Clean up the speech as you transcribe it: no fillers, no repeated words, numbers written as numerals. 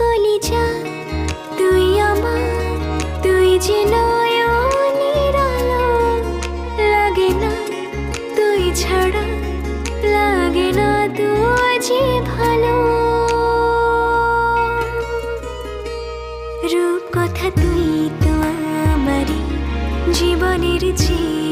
কলিজা তুই আমার, তুই যে নয়নের আলো। লাগে না তুই ছাড়া, লাগে না তুই যে ভালো। রূপ কথা তুই তো আমারই জীবনের চেয়ে